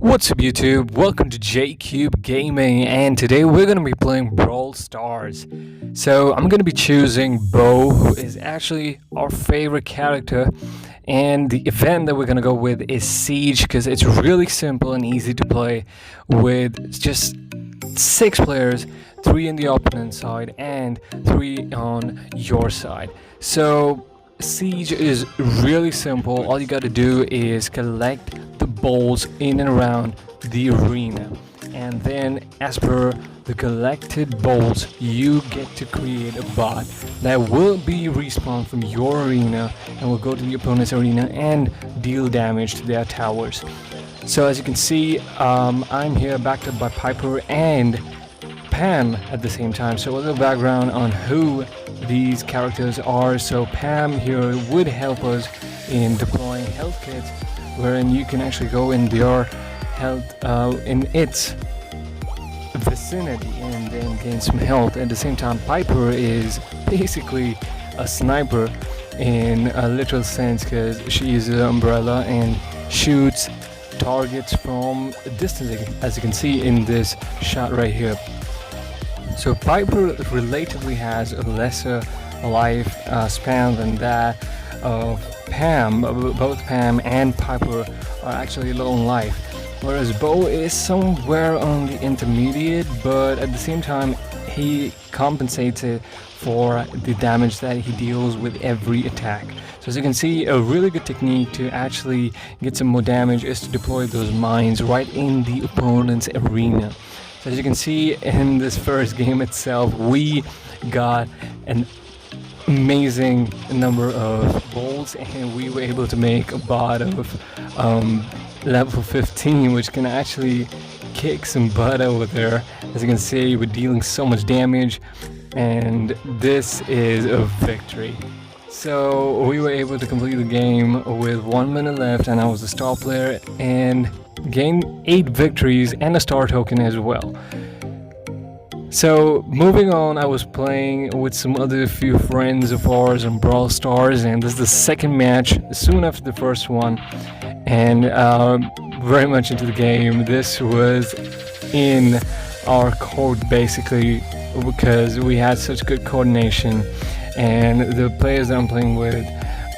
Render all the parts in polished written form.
What's up YouTube? Welcome to JCube Gaming, and today we're going to be playing Brawl Stars. So I'm going to be choosing Bo, who is actually our favorite character, and the event that we're going to go with is Siege, because it's really simple and easy to play with just 6 players, 3 on the opponent side and 3 on your side. So Siege is really simple. All you got to do is collect the balls in and around the arena, and then as per the collected balls you get to create a bot that will be respawned from your arena and will go to the opponent's arena and deal damage to their towers. So as you can see, I'm here backed up by Piper and Pam at the same time. So a little background on who these characters are. So Pam here would help us in deploying health kits, wherein you can actually go in your health in its vicinity and then gain some health. At the same time, Piper is basically a sniper in a literal sense, because she uses an umbrella and shoots targets from a distance, as you can see in this shot right here. So Piper relatively has a lesser life span than that of Pam. Both Pam and Piper are actually low on life, whereas Bo is somewhere on the intermediate, but at the same time he compensates it for the damage that he deals with every attack. So as you can see, a really good technique to actually get some more damage is to deploy those mines right in the opponent's arena. So as you can see in this first game itself, we got an amazing number of balls, and we were able to make a bot of level 15, which can actually kick some butt over there. As you can see, we're dealing so much damage, and this is a victory. So we were able to complete the game with 1 minute left, and I was the star player and gained 8 victories and a star token as well. So moving on, I was playing with some other few friends of ours on Brawl Stars, and this is the second match soon after the first one, and very much into the game. This was in our court basically, because we had such good coordination, and the players that I'm playing with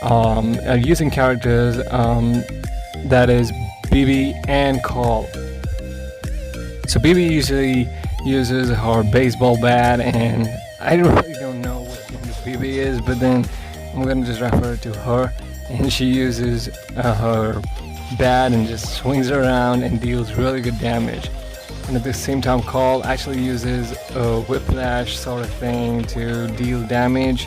are using characters that is BB and Call. So BB usually uses her baseball bat, and I really don't know what BB is, but then I'm gonna just refer to her, and she uses her bat and just swings around and deals really good damage. And at the same time, Call actually uses a whiplash sort of thing to deal damage,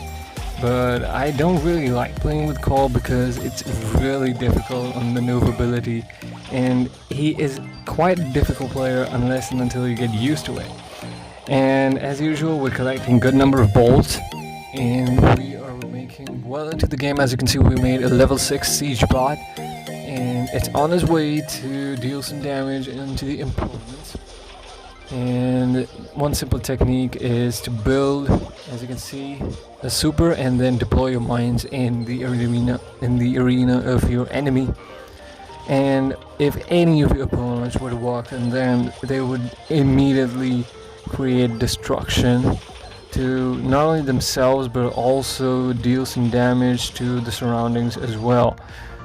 but I don't really like playing with Call because it's really difficult on maneuverability, and he is quite a difficult player unless and until you get used to it. And as usual, we're collecting good number of balls, and we are making well into the game. As you can see, we made a level 6 siege bot, and it's on its way to deal some damage into the opponents. And one simple technique is to build, as you can see, a super and then deploy your mines in the arena of your enemy. And if any of your opponents were to walk in, then they would immediately create destruction to not only themselves but also deal some damage to the surroundings as well.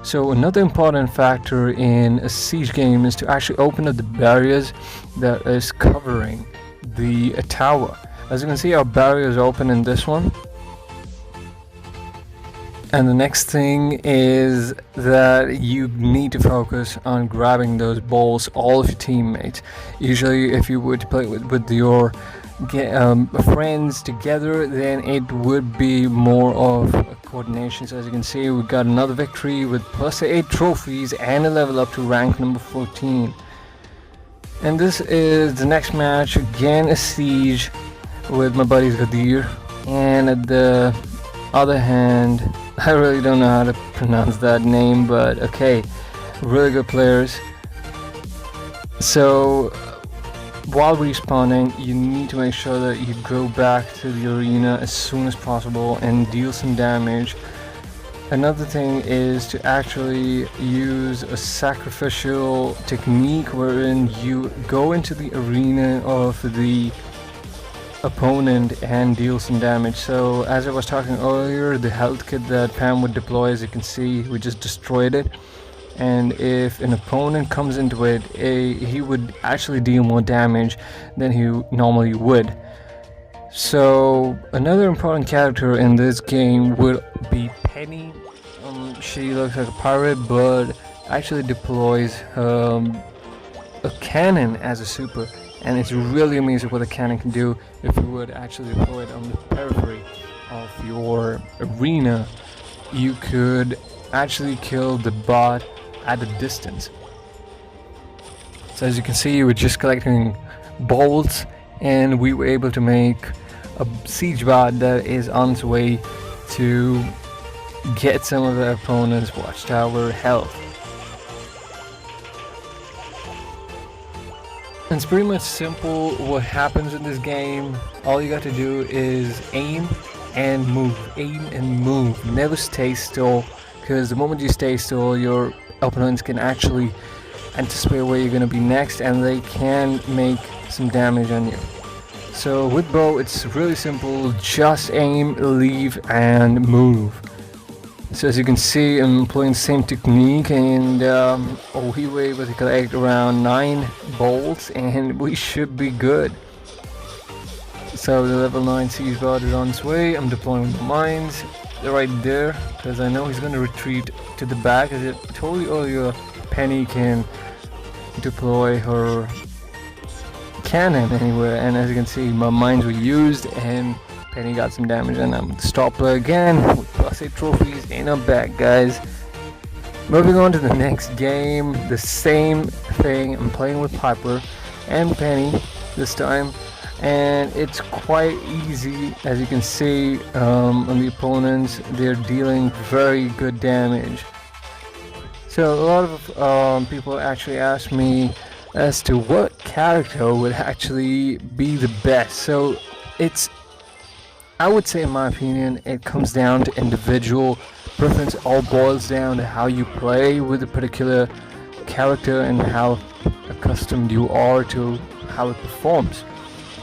So another important factor in a siege game is to actually open up the barriers that is covering the tower. As you can see, our barrier is open in this one. And the next thing is that you need to focus on grabbing those balls, all of your teammates. Usually if you were to play with your friends together, then it would be more of a coordination. So as you can see, we got another victory with plus 8 trophies and a level up to rank number 14. And this is the next match, again a siege with my buddy Gadir, and at the other hand, I really don't know how to pronounce that name, but okay, really good players. So while respawning, you need to make sure that you go back to the arena as soon as possible and deal some damage Another thing is to actually use a sacrificial technique wherein you go into the arena of the opponent and deal some damage. So as I was talking earlier, the health kit that Pam would deploy, as you can see, we just destroyed it. And if an opponent comes into it, he would actually deal more damage than he normally would. So another important character in this game would be Penny. She looks like a pirate, but actually deploys a cannon as a super, and it's really amazing what a cannon can do if you would actually deploy it on the periphery of your arena. You could actually kill the bot at a distance. So as you can see, we're just collecting bolts, and we were able to make a siege bot that is on its way to get some of the opponent's watchtower health. It's pretty much simple what happens in this game. All you got to do is aim and move, never stay still, because the moment you stay still, your opponents can actually anticipate where you're going to be next, and they can make some damage on you. So with Bo, it's really simple, just aim, leave, and move. So as you can see, I'm employing the same technique, and we were able to collect around 9 bolts, and we should be good. So the level 9 siege bot is on its way. I'm deploying the mines right there, because I know he's going to retreat to the back. As I told you earlier, Penny can deploy her cannon anywhere, and as you can see, my mines were used and Penny got some damage, and I'm the stop player again with +8 trophies in our bag, guys. Moving on to the next game, the same thing. I'm playing with Piper and Penny this time, and it's quite easy. As you can see, on the opponents, they're dealing very good damage. So a lot of people actually ask me as to what character would actually be the best. So I would say, in my opinion, it comes down to individual preference. All boils down to how you play with a particular character and how accustomed you are to how it performs.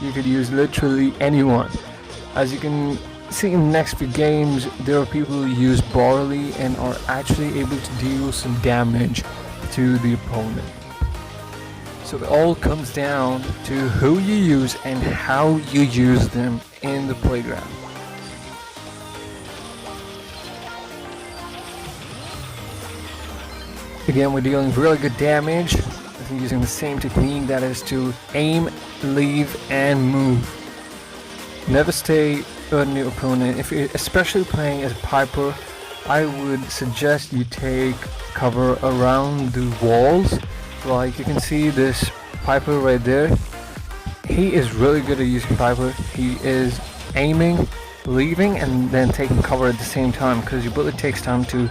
You could use literally anyone. As you can see in the next few games, there are people who use Barley and are actually able to deal some damage to the opponent. So it all comes down to who you use and how you use them in the playground. Again, we're dealing really good damage using the same technique, that is to aim, leave, and move. Never stay on your opponent. If you're especially playing as Piper, I would suggest you take cover around the walls. Like you can see this Piper right there. He is really good at using Piper. He is aiming, leaving, and then taking cover at the same time, because your bullet takes time to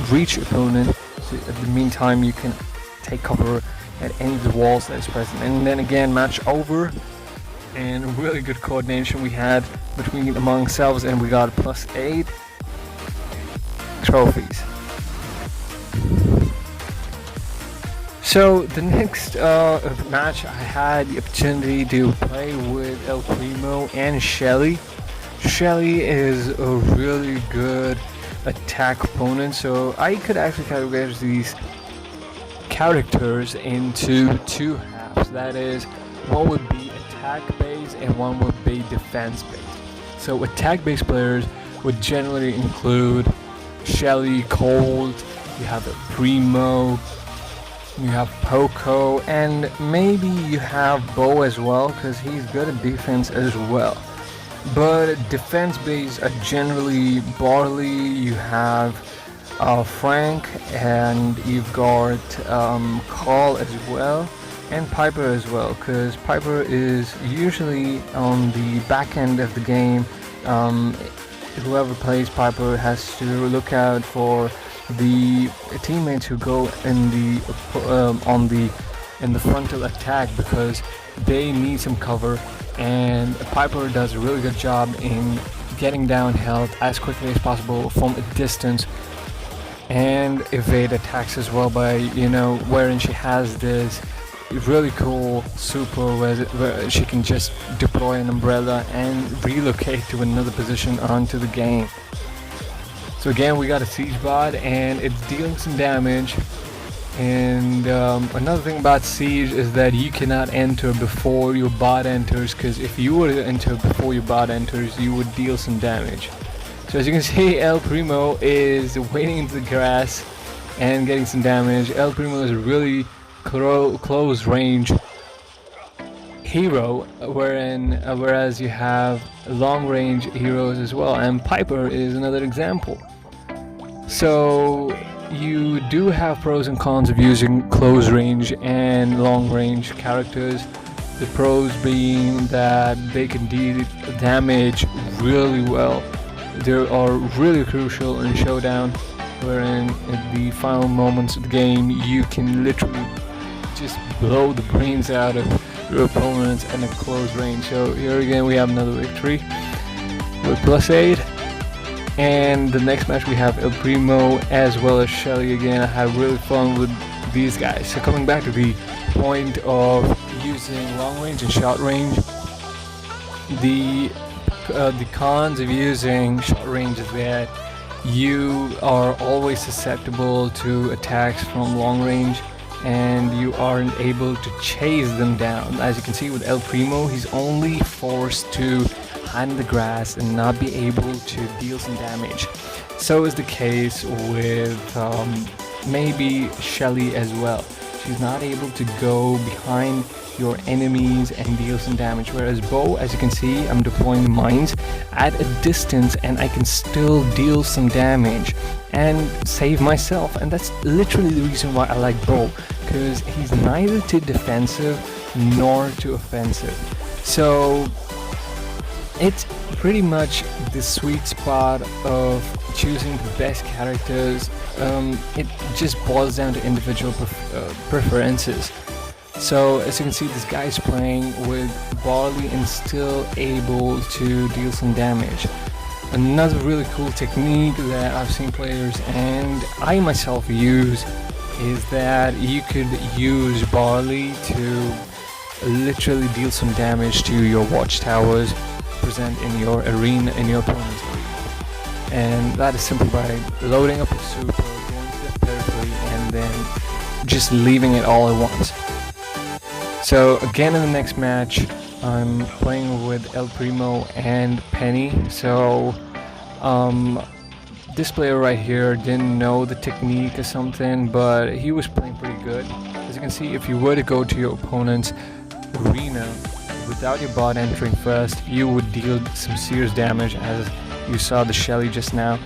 reach your opponent. So at the meantime, you can take cover at any of the walls that is present. And then again, match over, and really good coordination we had among ourselves, and we got +8 trophies. So the next match, I had the opportunity to play with El Primo and Shelly. Shelly is a really good attack opponent, so I could actually categorize these characters into 2 halves. That is, one would be attack based and one would be defense based. So attack based players would generally include Shelly, Cold, you have El Primo, you have Poco, and maybe you have Bo as well, because he's good at defense as well. But defense based are generally Barley, you have Frank, and you've got Carl as well, and Piper as well, because Piper is usually on the back end of the game. Whoever plays Piper has to look out for the teammates who go in the frontal attack, because they need some cover, and Piper does a really good job in getting down health as quickly as possible from a distance, and evade attacks as well by, wherein she has this really cool super where she can just deploy an umbrella and relocate to another position onto the game. So again, we got a siege bot and it's dealing some damage. And another thing about siege is that you cannot enter before your bot enters, because if you were to enter before your bot enters, you would deal some damage. So as you can see, El Primo is wading into the grass and getting some damage. El Primo is a really close range hero, whereas you have long range heroes as well, and Piper is another example. So you do have pros and cons of using close range and long range characters. The pros being that they can deal damage really well. They are really crucial in Showdown, wherein at the final moments of the game you can literally just blow the brains out of your opponents in a close range. So here again we have another victory with +8. And the next match we have El Primo as well as Shelly again. I had really fun with these guys. So coming back to the point of using long range and short range, the cons of using short range is that you are always susceptible to attacks from long range, and you aren't able to chase them down. As you can see with El Primo, he's only forced to hide in the grass and not be able to deal some damage. So is the case with maybe Shelly as well. She's not able to go behind your enemies and deal some damage, whereas Bo, as you can see, I'm deploying mines at a distance and I can still deal some damage and save myself. And that's literally the reason why I like Bo, because he's neither too defensive nor too offensive. So it's pretty much the sweet spot of choosing the best characters. It just boils down to individual preferences. So as you can see, this guy is playing with Barley and still able to deal some damage. Another really cool technique that I've seen players and I myself use is that you could use Barley to literally deal some damage to your watchtowers present in your arena, in your opponent's arena. And that is simply by loading up a super, going to the periphery, and then just leaving it all at once. So again in the next match, I'm playing with El Primo and Penny. So this player right here didn't know the technique or something, but he was playing pretty good. As you can see, if you were to go to your opponent's arena without your bot entering first, you would deal some serious damage, as you saw the Shelly just now.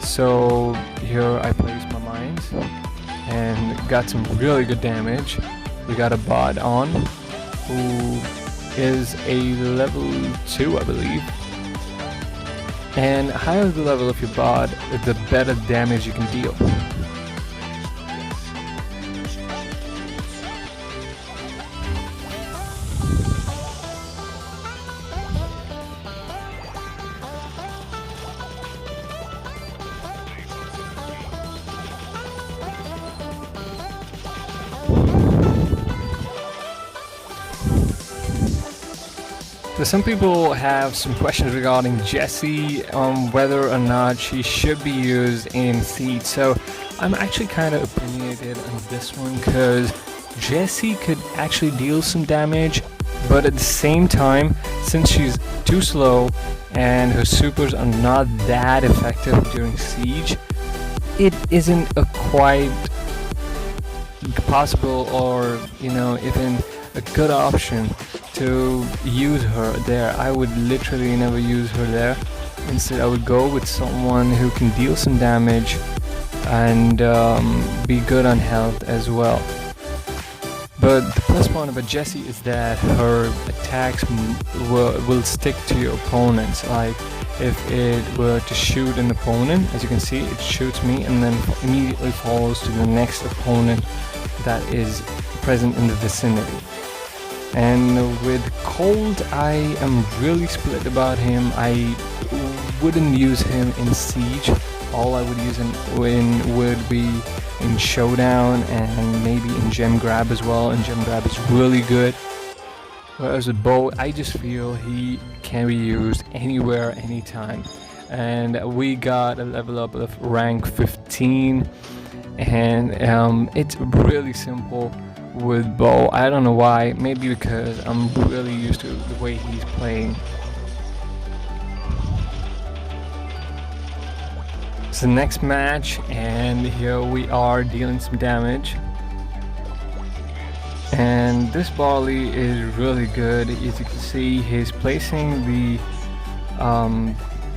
So here I placed my mines and got some really good damage. We got a bot on who is a level 2, I believe. And higher the level of your bot, the better damage you can deal. So some people have some questions regarding Jessie, whether or not she should be used in Siege. So I'm actually kind of opinionated on this one, because Jessie could actually deal some damage, but at the same time, since she's too slow and her supers are not that effective during Siege, it isn't a quite possible or even a good option to use her there. I would literally never use her there. Instead, I would go with someone who can deal some damage and be good on health as well. But the plus point about Jessie is that her attacks will stick to your opponents. Like if it were to shoot an opponent, as you can see, it shoots me and then immediately follows to the next opponent that is present in the vicinity. And with Cold, I am really split about him. I wouldn't use him in Siege. All I would use him in would be in Showdown and maybe in Gem Grab as well. And Gem Grab is really good. Whereas with Bo, I just feel he can be used anywhere, anytime. And we got a level up of rank 15, and it's really simple with Bo. I don't know why, maybe because I'm really used to the way he's playing. It's the next match, and here we are dealing some damage. And this Barley is really good. As you can see, he's placing the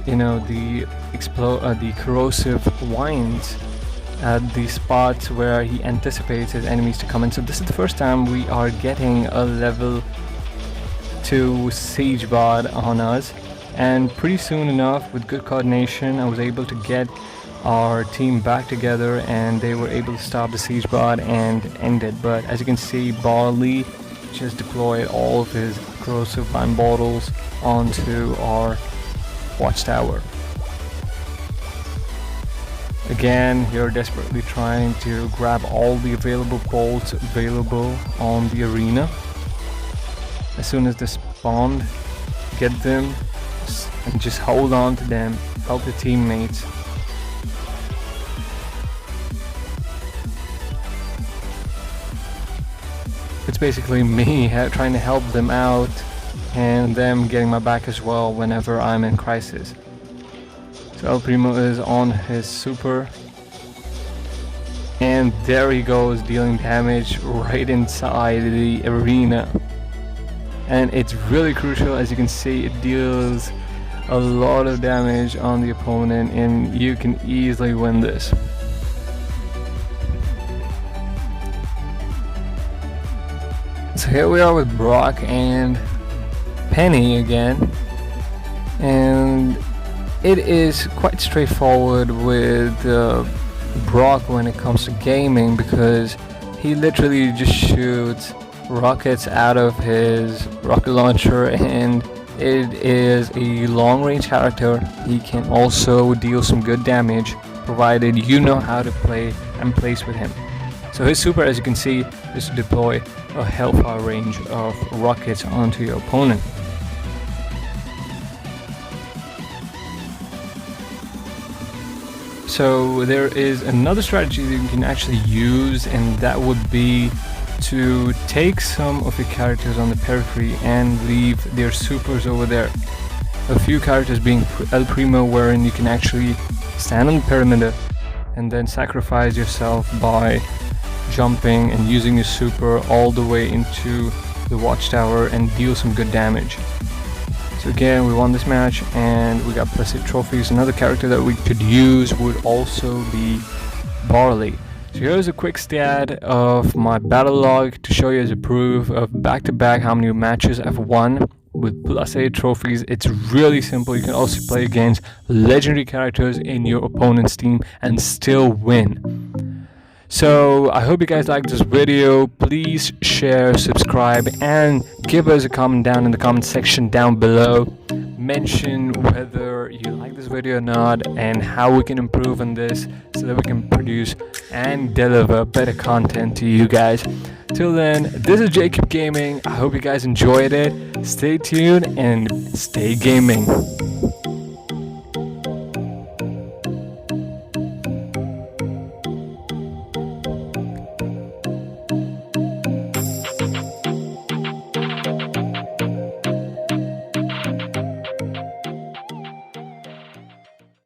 the corrosive wines at the spots where he anticipates his enemies to come in. So this is the first time we are getting a level 2 siege bot on us, and pretty soon enough, with good coordination, I was able to get our team back together and they were able to stop the siege bot and end it. But as you can see, Barley just deployed all of his corrosive wine bottles onto our watchtower. Again, you're desperately trying to grab all the available bolts available on the arena. As soon as they spawn, get them and just hold on to them, help your teammates. It's basically me trying to help them out and them getting my back as well whenever I'm in crisis. So El Primo is on his super, and there he goes, dealing damage right inside the arena. And it's really crucial. As you can see, it deals a lot of damage on the opponent and you can easily win this. So here we are with Brock and Penny again, and it is quite straightforward with Brock when it comes to gaming, because he literally just shoots rockets out of his rocket launcher, and it is a long range character. He can also deal some good damage provided you know how to play and place with him. So his super, as you can see, is to deploy a hellfire range of rockets onto your opponent. So there is another strategy that you can actually use, and that would be to take some of your characters on the periphery and leave their supers over there. A few characters being El Primo, wherein you can actually stand on the perimeter and then sacrifice yourself by jumping and using your super all the way into the watchtower and deal some good damage. So again, we won this match and we got +8 trophies. Another character that we could use would also be Barley. So here's a quick stat of my battle log to show you as a proof of back-to-back how many matches I've won with +8 trophies. It's really simple. You can also play against legendary characters in your opponent's team and still win. So I hope you guys liked this video. Please share, subscribe, and give us a comment down in the comment section down below. Mention whether you like this video or not and how we can improve on this so that we can produce and deliver better content to you guys. Till then, this is Jacob Gaming. I hope you guys enjoyed it. Stay tuned and stay gaming.